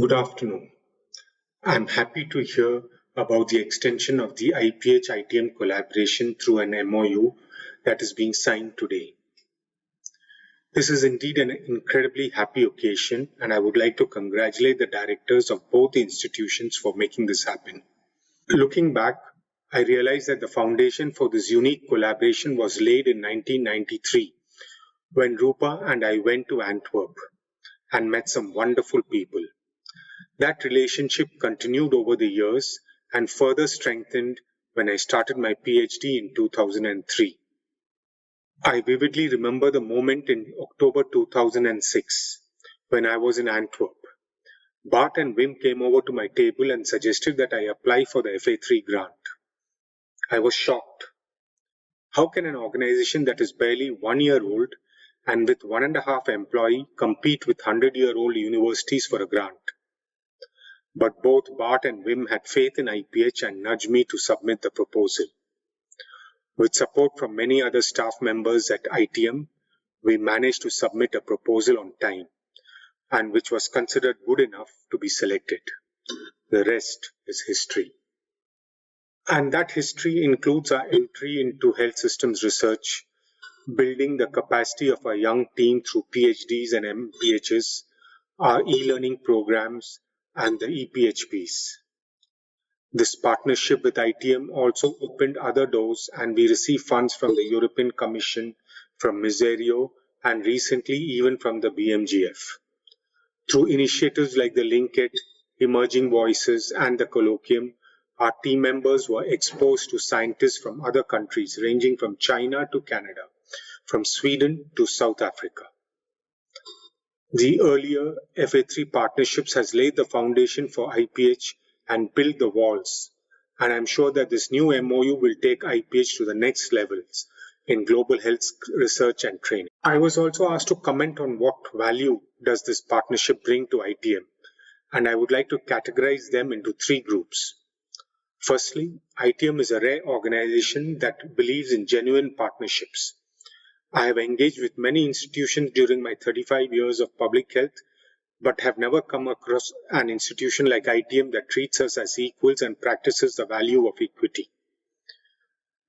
Good afternoon. I'm happy to hear about the extension of the IPH ITM collaboration through an MoU that is being signed today. This is indeed an incredibly happy occasion, and I would like to congratulate the directors of both institutions for making this happen. Looking back, I realized that the foundation for this unique collaboration was laid in 1993 when Rupa and I went to Antwerp and met some wonderful people. That relationship continued over the years and further strengthened when I started my PhD in 2003. I vividly remember the moment in October 2006 when I was in Antwerp. Bart and Wim came over to my table and suggested that I apply for the FA3 grant. I was shocked. How can an organization that is barely 1 year old and with 1.5 employees compete with 100-year-old universities for a grant? But both Bart and Wim had faith in IPH and nudged me to submit the proposal. With support from many other staff members at ITM, we managed to submit a proposal on time, and which was considered good enough to be selected. The rest is history. And that history includes our entry into health systems research, building the capacity of our young team through PhDs and MPHs, our e-learning programs, and the EPHPs. This partnership with ITM also opened other doors, and we received funds from the European Commission, from Miserio, and recently even from the BMGF. Through initiatives like the Linkit, Emerging Voices, and the Colloquium, our team members were exposed to scientists from other countries ranging from China to Canada, from Sweden to South Africa. The earlier FA3 partnerships has laid the foundation for IPH and built the walls, and I'm sure that this new MoU will take IPH to the next levels in global health research and training. I was also asked to comment on what value does this partnership bring to ITM, and I would like to categorize them into 3 groups. Firstly, ITM is a rare organization that believes in genuine partnerships. I have engaged with many institutions during my 35 years of public health, but have never come across an institution like ITM that treats us as equals and practices the value of equity.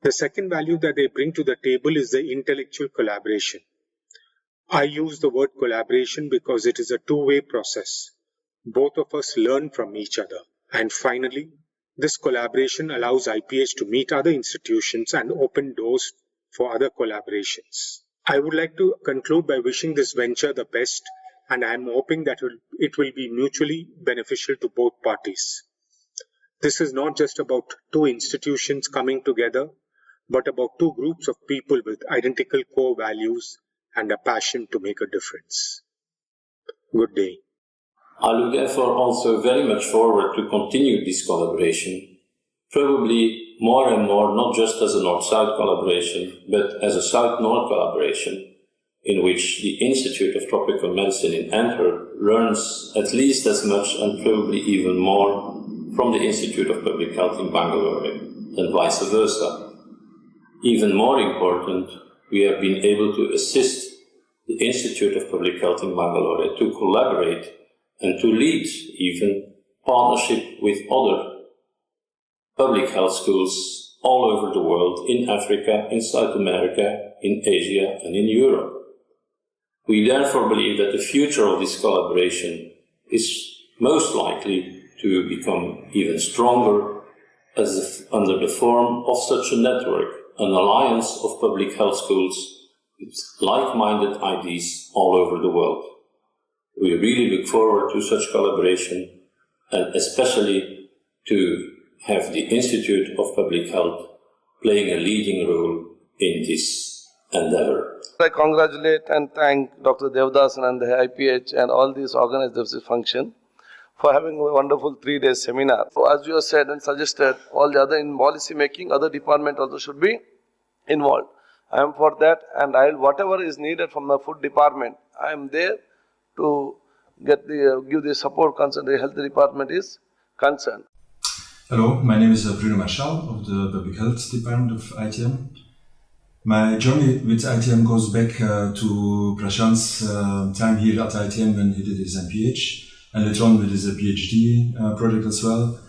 The second value that they bring to the table is the intellectual collaboration. I use the word collaboration because it is a two-way process. Both of us learn from each other. And finally, this collaboration allows IPH to meet other institutions and open doors for other collaborations. I would like to conclude by wishing this venture the best, and I am hoping that it will be mutually beneficial to both parties. This is not just about 2 institutions coming together, but about 2 groups of people with identical core values and a passion to make a difference. Good day. I look therefore also very much forward to continue this collaboration, probably more and more not just as a North-South collaboration, but as a South-North collaboration, in which the Institute of Tropical Medicine in Antwerp learns at least as much and probably even more from the Institute of Public Health in Bengaluru, and vice versa. Even more important, we have been able to assist the Institute of Public Health in Bengaluru to collaborate and to lead even partnership with other public health schools all over the world, in Africa, in South America, in Asia, and in Europe. We therefore believe that the future of this collaboration is most likely to become even stronger under the form of such a network, an alliance of public health schools with like-minded ideas all over the world. We really look forward to such collaboration, and especially to have the Institute of Public Health playing a leading role in this endeavor. I congratulate and thank Dr. Devdasan and the IPH and all these organized this function for having a wonderful 3-day seminar. So as you have said and suggested, all the other in policy making, other department also should be involved. I am for that, and whatever is needed from the food department, I am there to give the support concerned. The health department is concerned. Hello, my name is Bruno Marchal of the Public Health Department of ITM. My journey with ITM goes back to Prashant's time here at ITM when he did his MPH. and later on with his PhD project as well.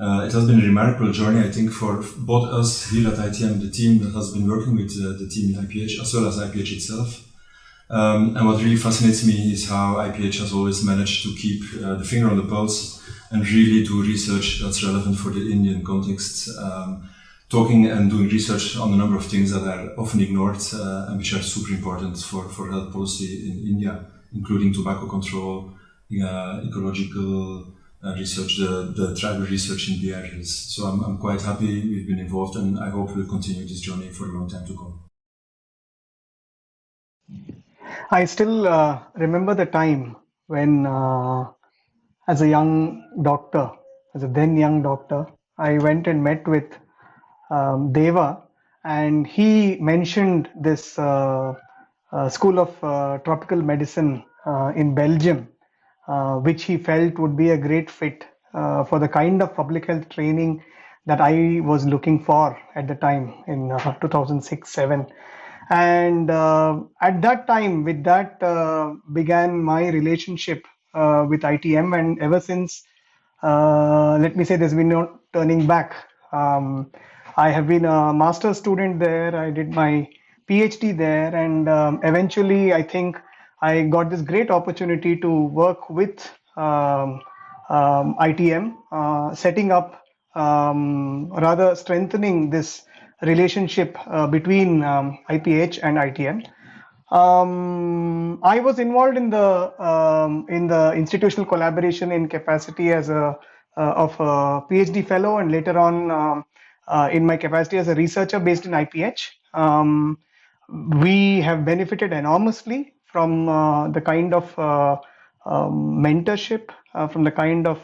It has been a remarkable journey, I think, for both us here at ITM, the team that has been working with the team in IPH, as well as IPH itself. And what really fascinates me is how IPH has always managed to keep the finger on the pulse and really do research that's relevant for the Indian context, talking and doing research on a number of things that are often ignored and which are super important for health policy in India, including tobacco control, ecological research, the tribal research in the areas. So I'm quite happy we've been involved, and I hope we'll continue this journey for a long time to come. I still remember the time when, as a young doctor, as a then young doctor, I went and met with Deva, and he mentioned this School of Tropical Medicine in Belgium, which he felt would be a great fit for the kind of public health training that I was looking for at the time in 2006-07. And at that time, with that began my relationship with ITM, and ever since, let me say, there's been no turning back. I have been a master's student there. I did my PhD there, and eventually I think I got this great opportunity to work with ITM, setting up, rather strengthening this relationship between IPH and ITM. I was involved in the institutional collaboration in capacity as of a PhD fellow, and later on in my capacity as a researcher based in IPH. We have benefited enormously from the kind of mentorship, from the kind of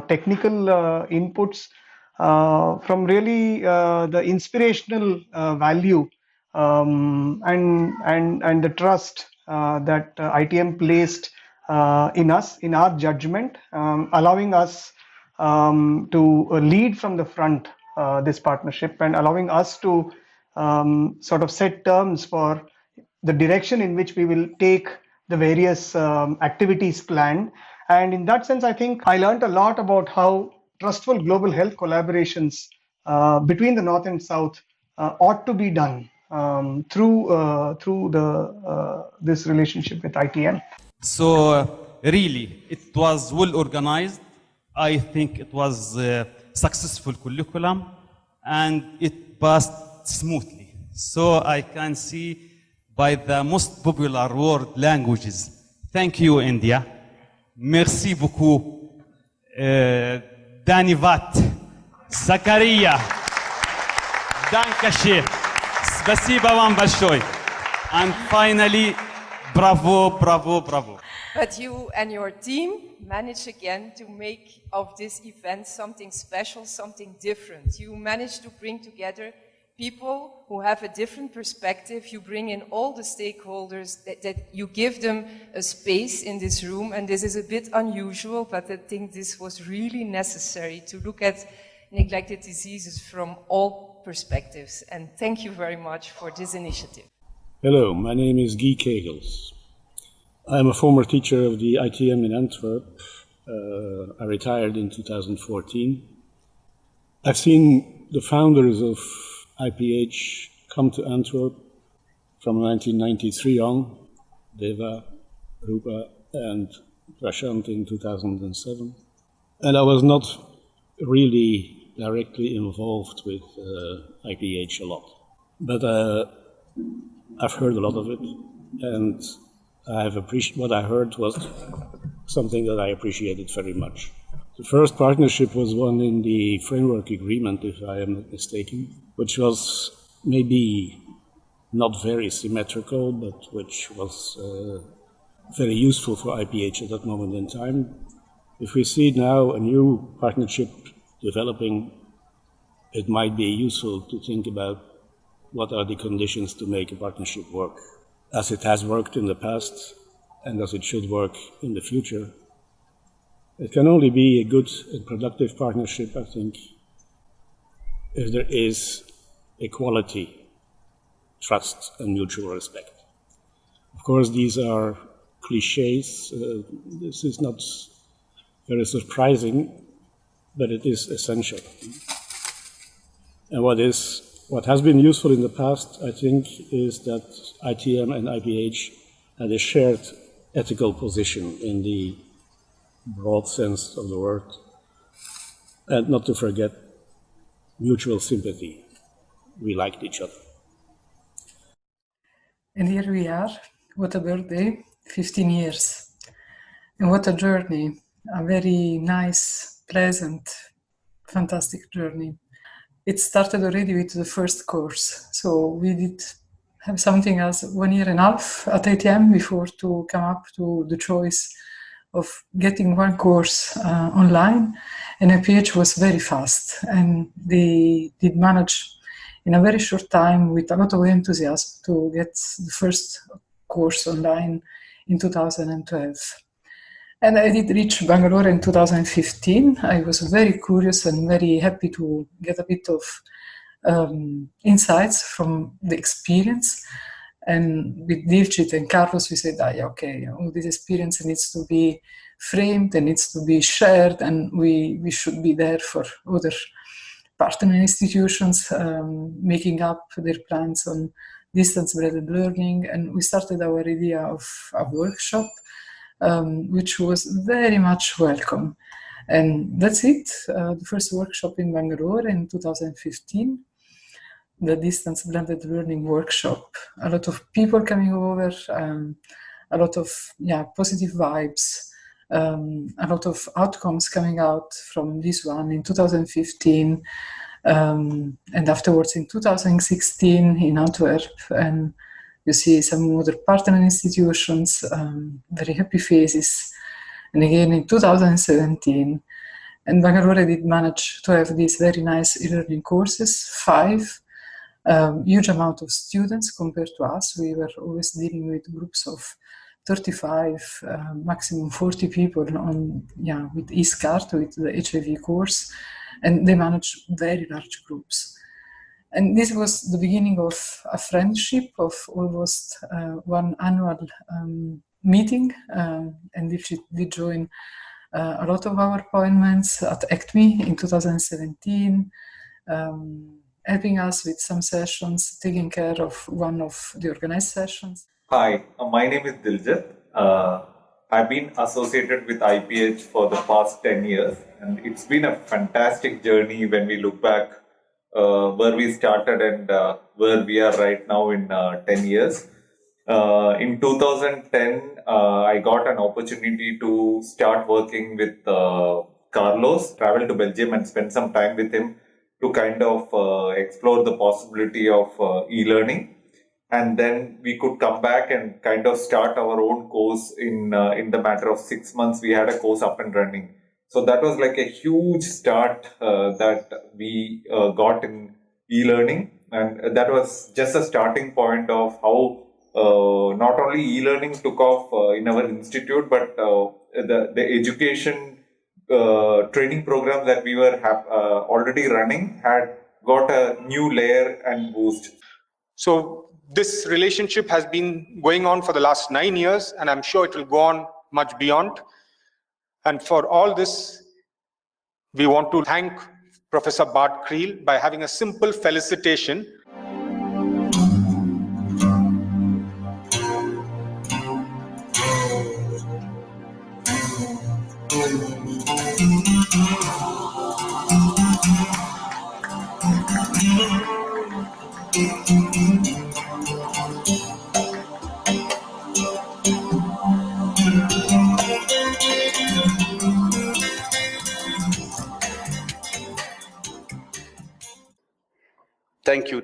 technical inputs, from really the inspirational value and the trust that ITM placed in us, in our judgment, allowing us to lead from the front this partnership, and allowing us to sort of set terms for the direction in which we will take the various activities planned. And in that sense, I think I learned a lot about how trustful global health collaborations between the North and South ought to be done through this relationship with ITM. So really, it was well organized. I think it was a successful curriculum, and it passed smoothly. So I can see by the most popular world languages. Thank you, India. Merci beaucoup. Danivat, Zakaria, Dankeschön, Spasiba вам большое. And finally, bravo, bravo, bravo. But you and your team managed again to make of this event something special, something different. You managed to bring together people who have a different perspective. You bring in all the stakeholders, that you give them a space in this room, and this is a bit unusual, but I think this was really necessary to look at neglected diseases from all perspectives. And thank you very much for this initiative. Hello, my name is Guy Kegels. I'm a former teacher of the ITM in Antwerp. I retired in 2014. I've seen the founders of IPH come to Antwerp from 1993 on, Deva, Rupa, and Prashant in 2007. And I was not really directly involved with IPH a lot. But I've heard a lot of it, and what I heard was something that I appreciated very much. The first partnership was one in the framework agreement, if I am not mistaken, which was maybe not very symmetrical, but which was very useful for IPH at that moment in time. If we see now a new partnership developing, it might be useful to think about what are the conditions to make a partnership work, as it has worked in the past and as it should work in the future. It can only be a good and productive partnership, I think, if there is equality, trust, and mutual respect. Of course, these are cliches. This is not very surprising, but it is essential. And what has been useful in the past, I think, is that ITM and IPH had a shared ethical position in the broad sense of the word, and not to forget mutual sympathy. We liked each other. And here we are. What a birthday, 15 years. And what a journey, a very nice, pleasant, fantastic journey. It started already with the first course. So we did have something as 1.5 years at ITM before to come up to the choice of getting one course online. And IPH was very fast, and they did manage in a very short time with a lot of enthusiasm to get the first course online in 2012. And I did reach Bangalore in 2015. I was very curious and very happy to get a bit of insights from the experience. And with Divjit and Carlos, we said, okay, all this experience needs to be framed and needs to be shared, and we should be there for other partner institutions making up their plans on distance-blended learning. And we started our idea of a workshop, which was very much welcome. And that's it, the first workshop in Bangalore in 2015. The distance blended learning workshop. A lot of people coming over, a lot of positive vibes, a lot of outcomes coming out from this one in 2015, and afterwards in 2016 in Antwerp. And you see some other partner institutions, very happy faces. And again in 2017. And Bangalore did manage to have these very nice e-learning courses, 5. Huge amount of students compared to us. We were always dealing with groups of 35, maximum 40 people on, with eSCART, with the HIV course, and they managed very large groups. And this was the beginning of a friendship of almost one annual meeting, and she did join a lot of our appointments at ECTMI in 2017, helping us with some sessions, taking care of one of the organized sessions. Hi, my name is Diljit. I've been associated with IPH for the past 10 years, and it's been a fantastic journey when we look back where we started and where we are right now in 10 years. In 2010, I got an opportunity to start working with Carlos, travel to Belgium and spend some time with him to kind of explore the possibility of e-learning. And then we could come back and kind of start our own course in the matter of 6 months. We had a course up and running. So that was like a huge start that we got in e-learning. And that was just a starting point of how not only e-learning took off in our institute, but the education training program that we were already running had got a new layer and boost. So this relationship has been going on for the last 9 years, and I'm sure it will go on much beyond. And for all this, we want to thank Professor Bart Creel by having a simple felicitation.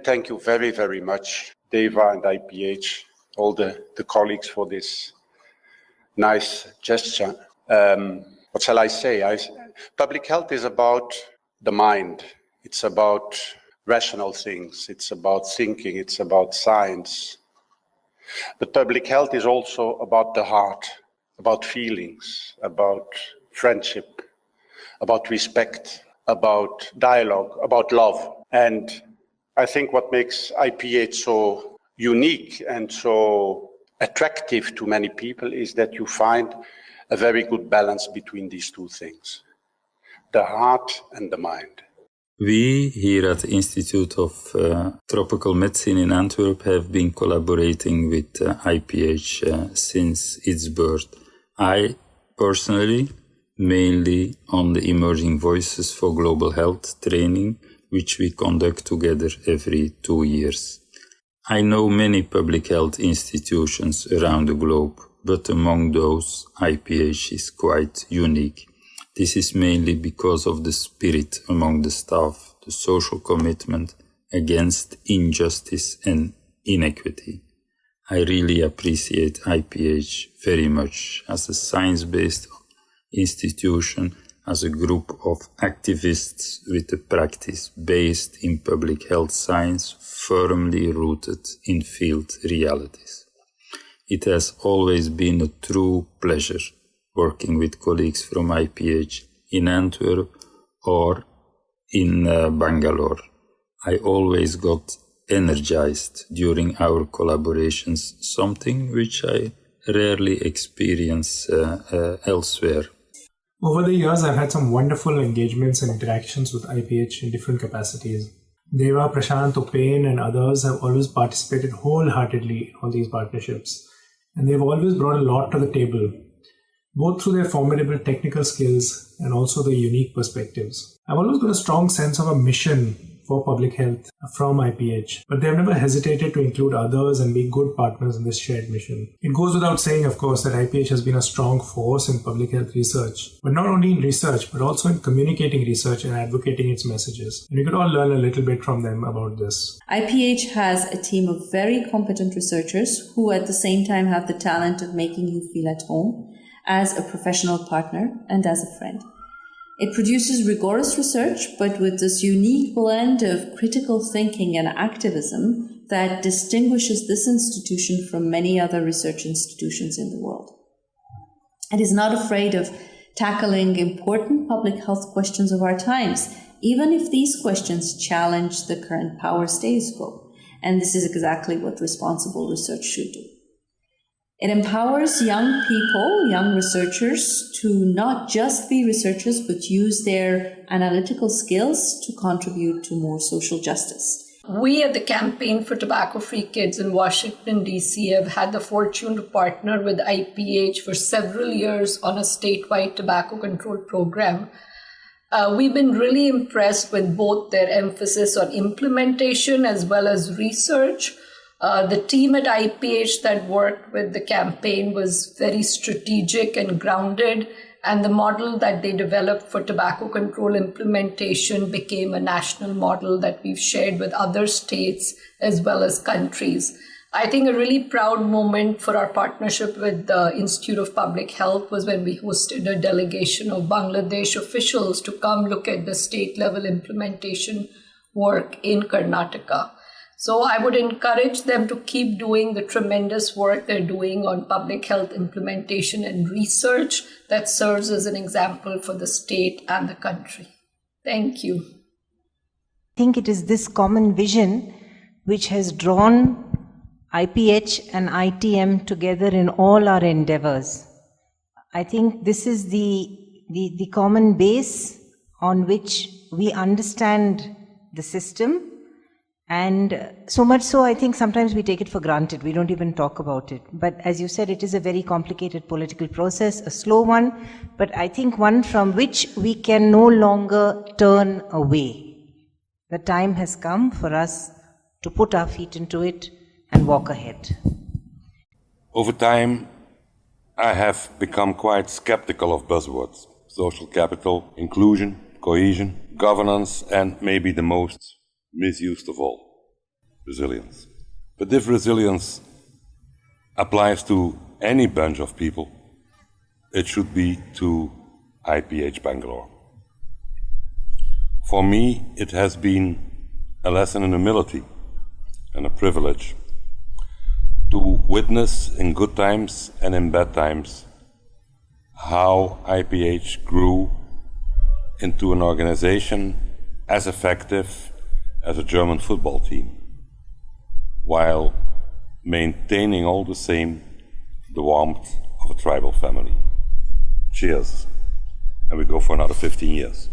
Thank you very, very much, Deva and IPH, all the colleagues for this nice gesture. What shall I say? Public health is about the mind. It's about rational things. It's about thinking. It's about science. But public health is also about the heart, about feelings, about friendship, about respect, about dialogue, about love. And I think what makes IPH so unique and so attractive to many people is that you find a very good balance between these two things, the heart and the mind. We here at the Institute of Tropical Medicine in Antwerp have been collaborating with IPH since its birth. I personally, mainly on the Emerging Voices for Global Health training, which we conduct together every 2 years. I know many public health institutions around the globe, but among those, IPH is quite unique. This is mainly because of the spirit among the staff, the social commitment against injustice and inequity. I really appreciate IPH very much as a science-based institution, as a group of activists with a practice based in public health science firmly rooted in field realities. It has always been a true pleasure working with colleagues from IPH in Antwerp or in Bangalore. I always got energized during our collaborations, something which I rarely experience elsewhere. Over the years, I've had some wonderful engagements and interactions with IPH in different capacities. Deva, Prashant, Upen and others have always participated wholeheartedly in all these partnerships. And they've always brought a lot to the table, both through their formidable technical skills and also their unique perspectives. I've always got a strong sense of a mission for public health from IPH, but they've never hesitated to include others and be good partners in this shared mission. It goes without saying, of course, that IPH has been a strong force in public health research, but not only in research, but also in communicating research and advocating its messages. And we could all learn a little bit from them about this. IPH has a team of very competent researchers who at the same time have the talent of making you feel at home as a professional partner and as a friend. It produces rigorous research, but with this unique blend of critical thinking and activism that distinguishes this institution from many other research institutions in the world. It is not afraid of tackling important public health questions of our times, even if these questions challenge the current power status quo. And this is exactly what responsible research should do. It empowers young people, young researchers, to not just be researchers, but use their analytical skills to contribute to more social justice. We at the Campaign for Tobacco-Free Kids in Washington, D.C. have had the fortune to partner with IPH for several years on a statewide tobacco control program. We've been really impressed with both their emphasis on implementation as well as research. The team at IPH that worked with the campaign was very strategic and grounded, and the model that they developed for tobacco control implementation became a national model that we've shared with other states as well as countries. I think a really proud moment for our partnership with the Institute of Public Health was when we hosted a delegation of Bangladesh officials to come look at the state-level implementation work in Karnataka. So I would encourage them to keep doing the tremendous work they're doing on public health implementation and research that serves as an example for the state and the country. Thank you. I think it is this common vision which has drawn IPH and ITM together in all our endeavors. I think this is the common base on which we understand the system. And so much so, I think sometimes we take it for granted. We don't even talk about it. But as you said, it is a very complicated political process, a slow one, but I think one from which we can no longer turn away. The time has come for us to put our feet into it and walk ahead. Over time, I have become quite skeptical of buzzwords: social capital, inclusion, cohesion, governance, and maybe the most misused of all, resilience. But if resilience applies to any bunch of people, it should be to IPH Bangalore. For me, it has been a lesson in humility and a privilege to witness in good times and in bad times how IPH grew into an organization as effective as a German football team, while maintaining all the same the warmth of a tribal family. cheers. And we go for another 15 years.